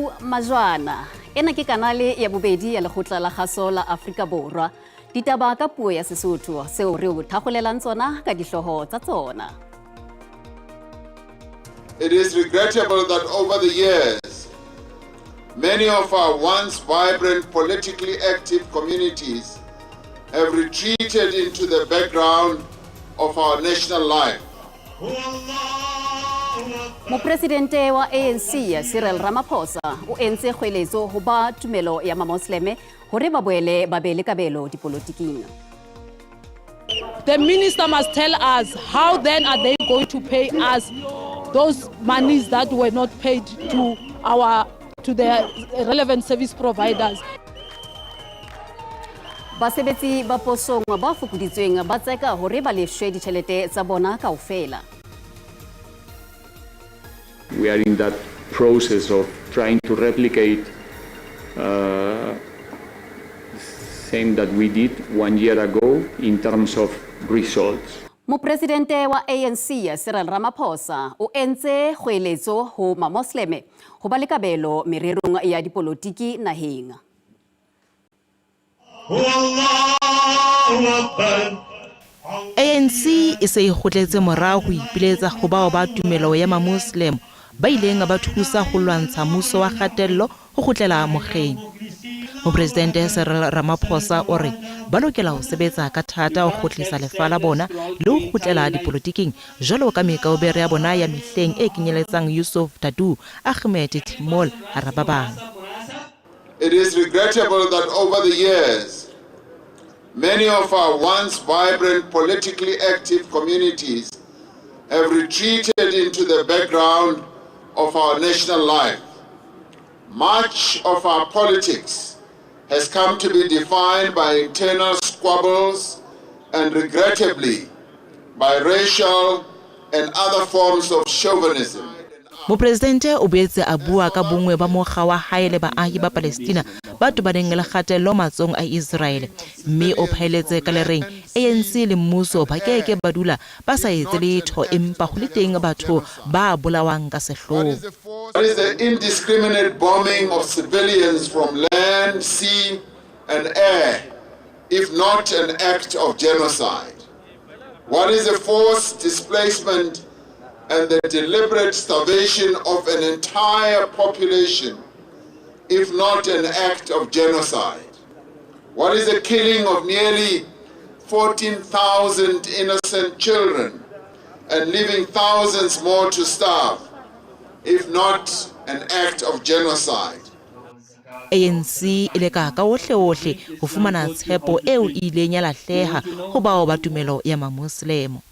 Mau Majwana, ena ke kanale ya bobedi ya lekgotla la kgaso la Afrika Borwa. Ditaba ka puo ya Sesotho seo re o thakgolelang tsona ka dihloho tsa tsona. It is regrettable that over the years, many of our once vibrant, politically active communities have retreated into the background of our national life. Mopresidente wa ANC Cyril Ramaphosa o entse kgweletso ho ba tumelo ya mamosleme hore ba boele ba be le kabelo dipolotiking. The minister must tell us how then are they going to pay us those monies that were not paid to the relevant service providers. Basebetsi ba posong ba fokuditsweng ba tseka hore ba lefshwe ditjhelete tsa bona kaofela. We are in that process of trying to replicate the same that we did 1 year ago in terms of results. Mopresidente wa ANC Cyril Ramaphosa o entse kgweletso ho mamosleme ho ba le kabelo mererong ya dipolotiki naheng. ANC e se ikgotletse morao ho ipiletsa go bao ba tumelo ya mamoslem ba ileng ba thusa go lwantsha mmuso wa kgatello go gotlela mogeng. Mopresidente Cyril Ramaphosa o re ba lokela ho sebetsa ka thata ho gotlisa lefa la bona le ho gotlela dipolotiking jalo ka mekaobere ya bona ya mehleng e kenyeletsang Yusuf Dadoo, Ahmed Timol ha ba bang. It is regrettable that over the years, many of our once vibrant, politically active communities have retreated into the background of our national life. Much of our politics has come to be defined by internal squabbles and, regrettably, by racial and other forms of chauvinism. Mopresidente o boetse a bua ka bongwe ba mokga wa hae le baahi ba Palestina ba tobaneng le kgatello matsong a Israel, mme o phaeletse ka le reng ANC le mmuso ba keke ba dula ba sa etse letho empa ho le teng batho ba bolawang ka sehloho. What is the indiscriminate bombing of civilians from land, sea and air, if not an act of genocide? What is the forced displacement and the deliberate starvation of an entire population, if not an act of genocide? What is the killing of nearly 14,000 innocent children and leaving thousands more to starve, if not an act of genocide? ANC ile ka ohle ho fumana tshepo eo ileng ya lahleha ho bao ba tumelo ya mamoslemo.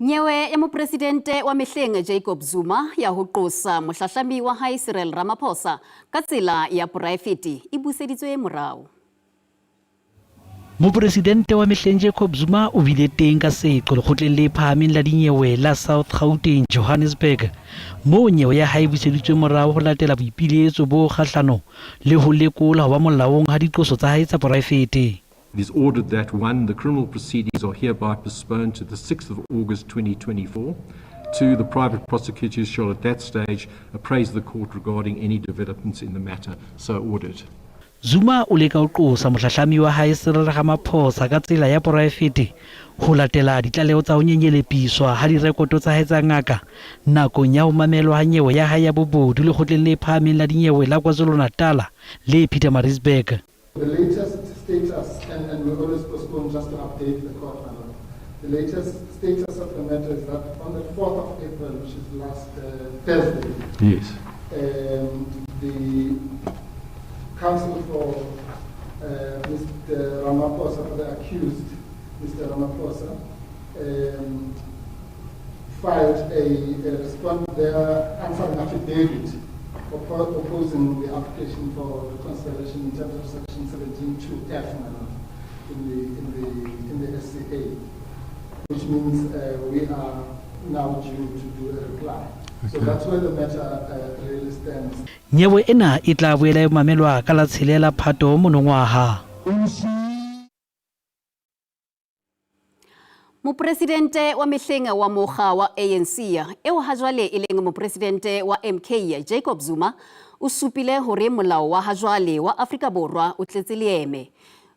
Nyewe ya mopresidente wa mehleng Jacob Zuma ya ho qosa mohlahlami wa hae Cyril Ramaphosa ka tsela ya poraefete e buseditswe morao. Mopresidente wa mehleng Jacob Zuma o bile teng ka seqo lekgotleng le phahameng la dinyewe la South Gauteng, Johannesburg, moo nyewe ya hae buseditswe morao ho latela boipiletso bo kgahlano le ho lekola ho ba molaong ha diqoso tsa hae tsa poraefete. It is ordered that 1, the criminal proceedings are hereby postponed to the 6th of August 2024. 2, the private prosecutors shall at that stage appraise the court regarding any developments in the matter. So ordered. Zuma o leka ho qosa mohlahlami wa hae Cyril Ramaphosa ka tsela ya poraefete ho latela ditlaleho tsa ho nyenyelepiswa ha direkoto tsa hae tsa ngaka nakong ya ho mamelwa ha nyewe ya hae ya bobodu lekgotleng le phahameng la dinyewe la KwaZulu-Natal le Pietermaritzburg. The latest status, and we always postpone just to update the court now. The latest status of the matter is that on the 4th of April, which is last Thursday, yes, the counsel for Mr. Ramaphosa, for the accused, Mr. Ramaphosa, filed a response there answering affidavit opposing the application for reconciliation in terms of section 17(2)(f) in the SCA, which means we are now due to do a reply. So that's where the matter really stands. Nyewe ena e tla boela e mamelwa ka la tshelela Phato monongwaha. Mopresidente wa mehleng wa mokga wa ANC eo ha jwale e leng mopresidente wa MK Jacob Zuma o supile hore molao wa ha jwale wa Afrika Borwa o tletse leeme.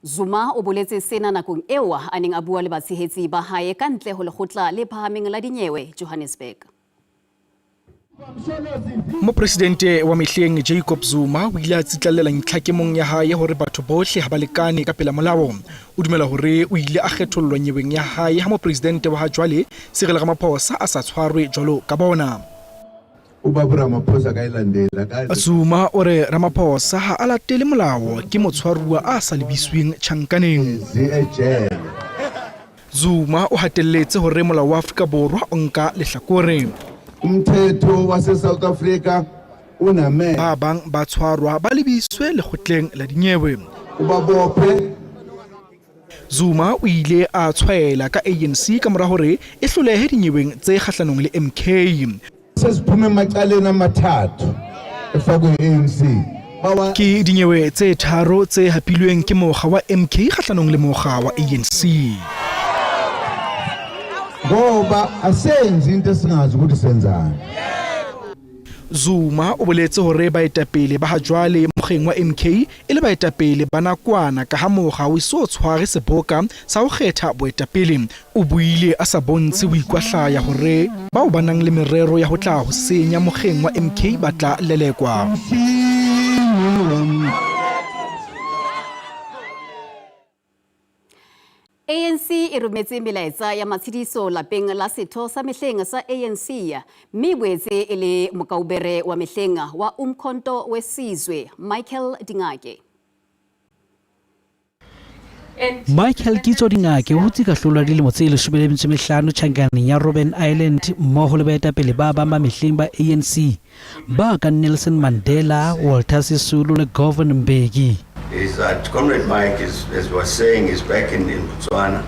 Zuma o boletse sena nakong eo a neng a bua le batshehetsi ba hae ka ntle ho lekgotla le phahameng la dinyewe Johannesburg. Mopresidente wa mehleng Jacob Zuma o ile a tsitlallela ntlhakemong ya hae hore batho bohle ha ba lekane ka pela molao. O dumela hore o ile a kgethollwa nyeweng ya hae ha mopresidente wa ha jwale Cyril Ramaphosa a sa tshwarwe jwalo ka bona. Zuma o re Ramaphosa ha a latele molao ke motshwaruwa a sa lebisweng tjhankaneng. Zuma o hatelletse hore molao wa Afrika Borwa o nka lehlakore. Umthetho wa South Africa uname ba bang ba tshwarwa ba lebiswe lekgotleng la dinyewe. Zuma o ile a tshwaela ka ANC ka mora hore e hlolehe dinyeweng tse kgahlanong le MK. Sesiphume emacaleni amathathu efakwe ANC. Ke dinyewe tse tharo tse hapilweng ke mokga wa MK kgahlanong le mokga wa ANC. Ngoba asenzi into esingazi ukuthi senzani. Zuma o boletse hore baetapele ba ha jwale mokgeng wa MK e le baetapele ba nakwana ka ha mokga o so tshware seboka sa ho kgetha boetapele. O buile a sa bontshe ho ikwahlaya hore bao ba nang le merero ya ho tla ho senya mokgeng wa MK ba tla lelekwa. ANC e rometse melaetsa ya matshidiso lapeng la setho sa mehleng sa ANC mme boetse e le mokaubere wa mehleng wa Umkhonto wesizwe Michael Dingake. Michael Dingake o hutse ka hlola dilemo tse 15 tjhankaneng ya Robben Island mmoho le baetapele ba bang ba mehleng ba ANC ba ka Nelson Mandela, Walter Sisulu le Govan Mbeki. Is that Comrade Mike, as we were saying, is back in Botswana,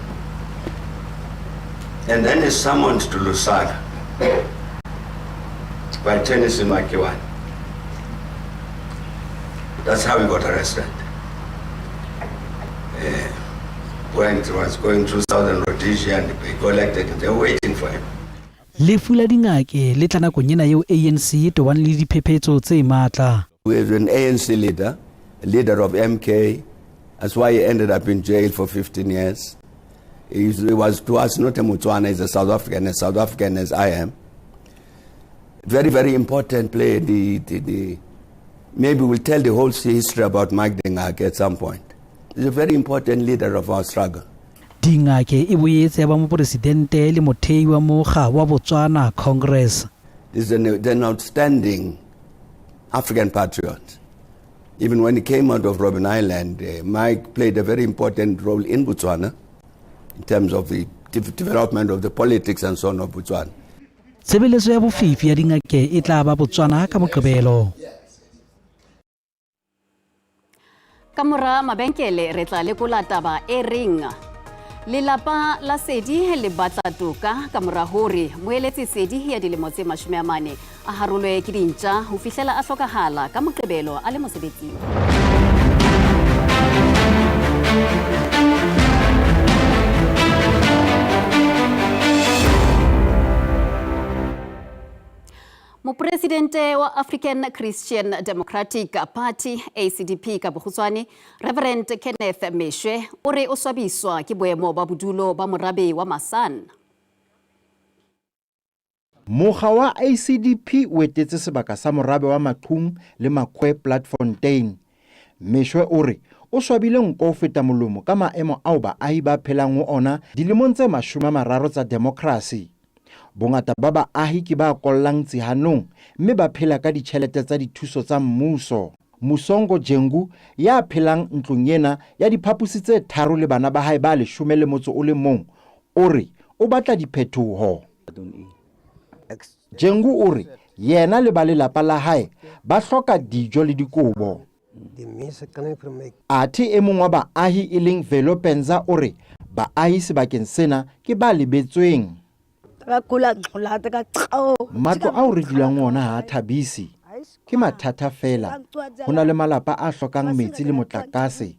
and then is summoned to Lusaka by Tennyson Makiwan. That's how he got arrested. Was going through southern Rhodesia and he collected it. They were waiting for him. Lefu la Dingake le tla nakong ena eo ANC e tobane le diphephetso tse matla. We have an ANC leader, a leader of MK. That's why he ended up in jail for 15 years. He was to us not a Botswana, he's a South African as I am. Very, very important play. Maybe we'll tell the whole history about Mike Dingake at some point. He's a very important leader of our struggle. Dingake e boetse ba mopresidente le mothei wa mokga wa Botswana Congress. He's an outstanding African patriot. Even when he came out of Robben Island, Mike played a very important role in Botswana in terms of the development of the politics and so on of Botswana. Tshebeletso ya bofifi ya Dingake e tla ba Botswana ka Moqebelo. Kamora mabenkele re tla lekola taba e reng lelapa la Sedi le batla toka kamora hore moeletsi Sedi ya dilemo tse 40 a harolwe ke dintja ho fihlela a hlokahala ka Moqebelo a le mosebetsing. Mopresidente wa African Christian Democratic Party ACDP ka bokhutswane Reverend Kenneth Meshwe o re o swabiswa ke boemo ba bodulo ba morabe wa Masan. Mokga wa ACDP o etetse sebaka sa morabe wa Maqhung le Makhwe Platfontein. Meshwe o re o swabile nko ho feta molomo ka maemo ao baahi ba phelang ho ona dilemong tse 30 tsa democracy. Bongata ba baahi ke ba kollang tsihanong mme ba phela ka ditjhelete tsa dithuso tsa mmuso. Musongo Jengu ya phelang ntlong ena ya diphapusi tse 3 le bana ba hae ba 11 o re o batla diphethoho. Jengu o re yena le ba lelapa la hae ba hloka dijo le dikobo. Athe e mong wa baahi e leng Velo Penza o re baahi sebakeng sena ke ba lebetsweng. Matlo a re dulang ona ha thabisi ke mathata fela hona le malapa a hlokang metsi le motlakase.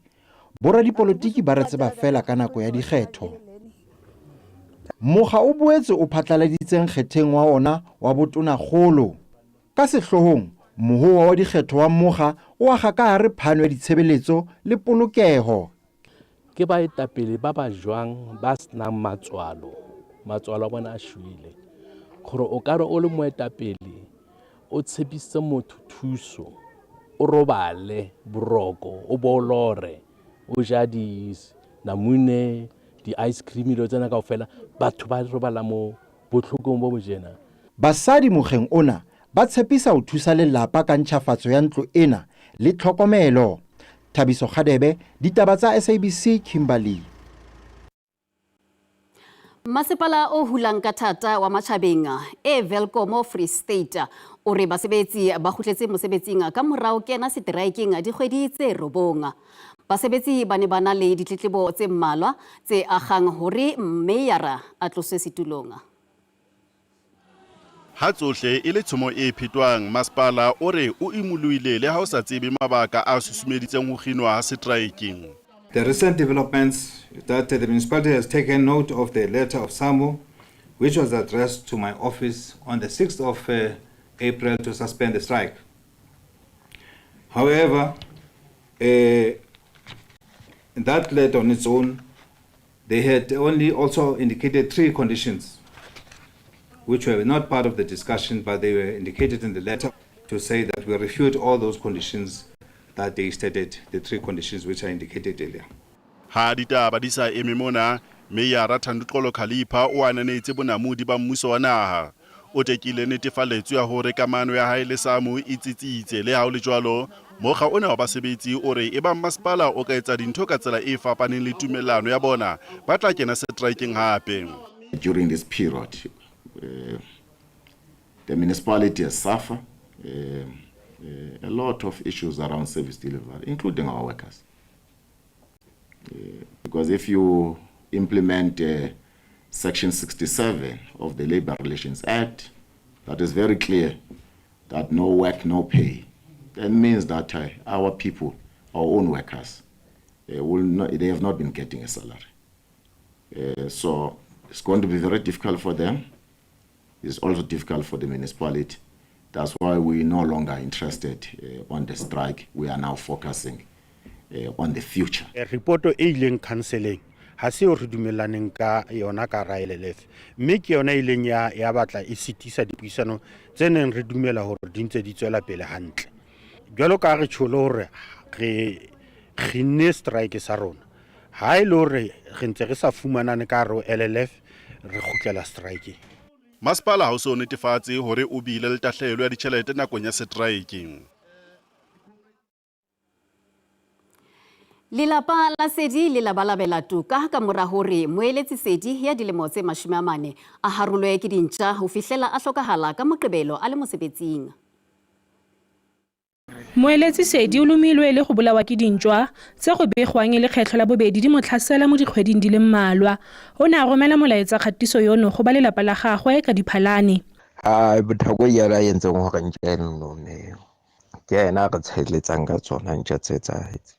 Bora dipolitiki ba re tseba fela ka nako ya dikgetho. Mokga o boetse o phatlaladitseng kgetheng wa ona wa botonakgolo. Ka sehlohong, mohuo wa dikgetho wa mokga o akga ka hare phano ya ditshebeletso le polokeho. Ke baetapele ba ba jwang ba senang matswalo a bona a shwele gore o ka re o le moetapele o tshepise motho thuso, o robale boroko, o bolore, o ja namune, di-ice cream ilo tsena kaofela, batho ba robala mo botlhokong bo bojena. Basadi mokgeng ona ba tshepisa ho thusa lelapa ka ntjhafatso ya ntlo ena le tlhokomelo. Thabiso Khadebe, ditaba tsa SABC, Kimberley. Masepala o hulang ka thata wa Matjhabeng Welkom Free State o re basebetsi ba kgutletse mosebetsing ka morao kena strikeng dikgwedi tse robong. Basebetsi ba ne ba na le ditletlebo tse mmalwa tse agang hore meyara a tloswe setulong. Ha tsohle e le tshomo e phetwang, masepala o re o imoloile le ha o sa tsebe mabaka a susumeditseng ho kginwa ha strike. The recent developments that the municipality has taken note of the letter of SAMO, which was addressed to my office on the 6th of April to suspend the strike. However, that letter on its own, they had only also indicated 3 conditions, which were not part of the discussion, but they were indicated in the letter to say that we refute all those conditions that they stated, the 3 conditions which I indicated earlier. Ha ditaba di sa eme mona, Meyara Thandukolo Khalipa o ananetse bonamodi ba mmuso wa naha. O tekile netefaletso ya hore kamano ya hae le SAMO e tsitsitse le ha o le jwalo, mokga ona wa basebetsi o re eba masepala o ka etsa dintho ka tsela e fapaneng le tumellano ya bona, ba tla kena strikeng hape. During this period, the municipality has suffered a lot of issues around service delivery, including our workers. Because if you implement Section 67 of the Labour Relations Act, that is very clear that no work, no pay. That means that our people, our own workers, they have not been getting a salary. So it's going to be very difficult for them. It's also difficult for the municipality. That's why we're no longer interested on the strike. We are now focusing on the future. Report e ileng cancelling ha se o re dumelaneng ka yona ka RLF. Mme ke yona ileng ya batla e sitisa dipuisano tse neng re dumela hore di ntse di tswela pele hantle. Jwalo ka re tsholo hore re kginne strike sa rona. Ha ile hore re ntse re sa fumanane ka ro LLF re khutlela strike. Masepala ha o so netefatse hore o bile le tahlelo ya ditjhelete nakong ya strike. Lelapa la Sedi le labalabela toka ka mora hore moeletsi Sedi ya dilemo tse 40 a harolwe ke dintja ho fihlela a hlokahala ka Moqebelo a le mosebetsing. Moeletsi Sedi o lumilwe le go bolawa ke dintjwa tse go begwang le kgetlo la bobedi di motlhasela mo dikgweding di le mmalwa. O ne a romela molaetsa kgatiso yono go ba lelapa la gagwe ka Diphalane. Bothako ya la yentseng go rantja no ne ke ena ga tsheletsang ka tsona ntja tse tsaetse.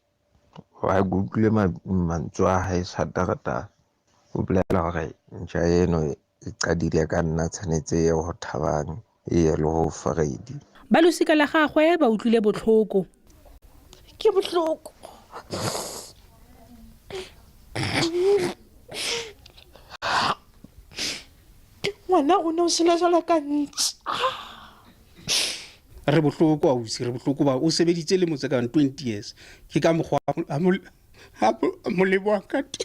Wa google mantswa ha e shatarata o bolela gore ntja eno e qadile ka nna tsanetse go thabang e le go faredi. Ba losika la gagwe ba utlwile botlhoko. Ke botlhoko. Ngwana o sela jala ka ntse. Re bohloko a usi re bohloko ba o sebeditse le motse ka 20 years ke ka mogwa a molebo ka te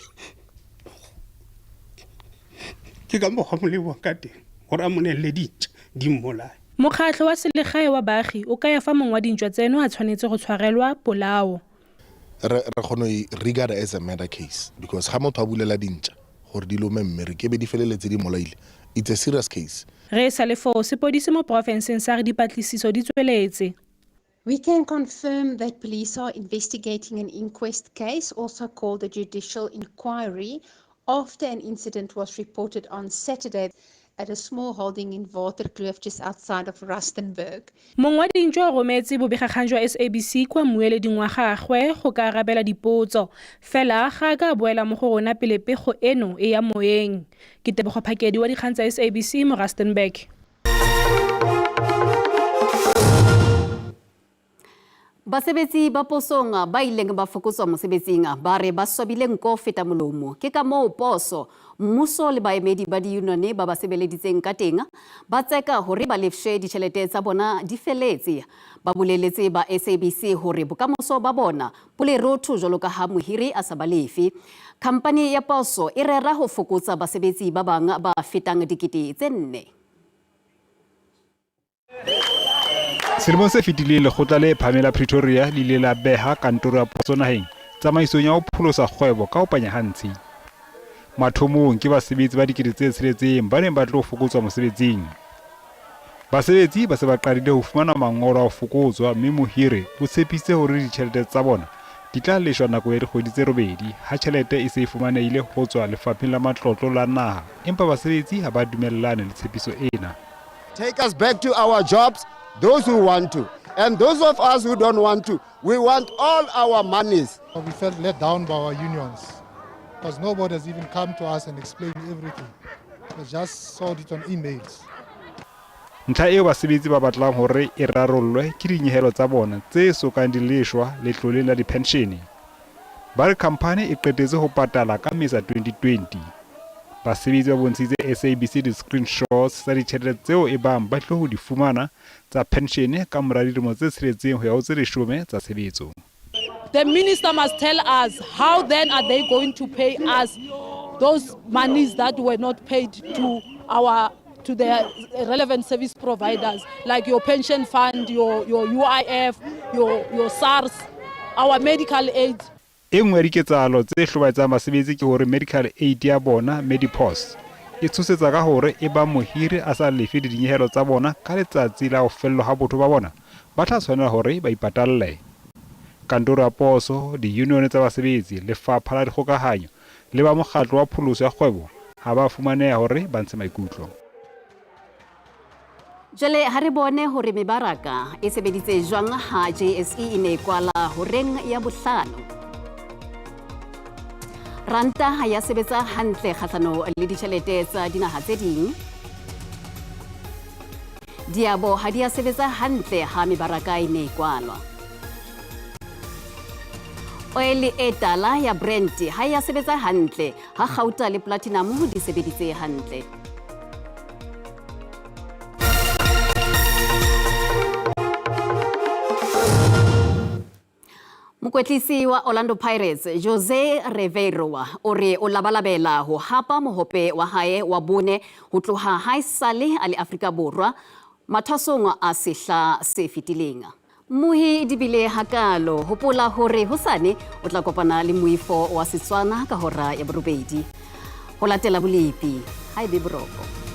ke ka mogwa molebo ka te gore a monelle di mmolai. Mokgatlo wa selegae wa baagi o ka ya fa mongwe wa dintjwa tseno a tshwanetse go tshwarelwa polao. Re kgono regard as a murder case because ha motho a bulela dintja gore di lome mmere ke be di feleletse di molaile. It's a serious case. Re sa le fo sepodisi mo provinceng sa re dipatlisiso di tsweletse. We can confirm that police are investigating an inquest case, also called a judicial inquiry, after an incident was reported on Saturday. at a small holding in Waterkloof just outside of Rustenburg. Mong wa dintwa o rometse bobegakgang jwa SABC kwa mmueleding wa gagwe go ka arabela dipotso fela ga ka boela mo go rona pele pego eno e ya moyeng. Ke Tebogo Phakedi wa dikgang tsa SABC mo Rustenburg. Basebetsi ba posong ba ileng ba fokotswa mosebetsing ba re ba swabile nko feta molomo ke ka moo poso mmuso le baemedi ba diunione ba basebeleditseng ka teng ba tseka hore ba lefshe ditjhelete tsa bona di feletse ba boleletse ba SABC hore bokamoso ba bona bo le rotho jwalo ka ha mohiri a sa ba lefe. Khampani ya poso e rera ho fokotsa basebetsi ba bang ba fetang 4,000. Selemong se fetileng lekgotla le phamela Pretoria le ile la beha kantoro ya poso naheng tsamaisong ya ho pholosa kgwebo ka ho panya hantsi. Mathomong ke basebetsi ba dikete tse tsheletseng ba neng ba tlo fokotswa mosebetsing. Basebetsi ba se ba qadile ho fumana mangolo a ho fokotswa mme mohiri o tshepise hore ditjhelete tsa bona di tla leshwa nako ya dikgwedi tse 8 ha tjhelete e se e fumanehile ho tswa lefapheng la matlotlo la naha empa basebetsi ha ba dumellane le tshepiso ena. Take us back to our jobs, those who want to. And those of us who don't want to, we want all our monies. We felt let down by our unions because nobody has even come to us and explained everything. We just saw it on emails. Ntlha eo basebetsi ba batlang hore e rarollwe ke dinyehelo tsa bona tse sokang di leshwa letloleng la dipenshene. Ba re khampani e qetetse ho patala ka Mmesa 2020. Basebetsi ba bontshitse SABC di-screenshots tsa ditjhelete tseo e bang ba tlo ho di fumana tsa penshene ka mora dilemo tse 6 ho ya ho tse 10 tsa tshebetso. The minister must tell us how then are they going to pay us those monies that were not paid to the relevant service providers like your pension fund, your UIF, your SARS, our medical aid. E nngwe diketsahalo tse hlobaetsang basebetsi ke hore medical aid ya bona Medipos e tshosetsa ka hore e ba mohiri a sa lefe dinyehelo tsa bona ka letsatsi la ho fellwa ha botho ba bona ba tla tshwanela hore ba ipatalle. Kantoro ya poso, diunione tsa basebetsi, lefapha la dikgokahanyo le ba mokgatlo wa pholoso ya kgwebo ha ba fumaneha hore ba ntshe maikutlo. Jale ha re bone hore mebaraka e sebeditse jwang ha JSE e ne kwala horeng ya bohlano. Ranta ha ya sebetsa hantle kgahlano le ditjhelete tsa dinaha tse ding. Diabo ha di a sebetsa hantle ha mebaraka e ne kwalwa. Oil e tala ya Brent ha ya sebetsa hantle ha Gauta le Platinum di sebeditse hantle. Mokwetlisi wa Orlando Pirates Jose Riveiro o re o labalabela ho hapa mohope wa hae wa bone ho tloha haesale a le Afrika Borwa mathasong a sehla se fetileng. Muhi dibile hakalo hopola hore hosane o tla kopana le moifo wa Setswana ka hora ya borobedi. Ho latela bolepi ha ebe boroko.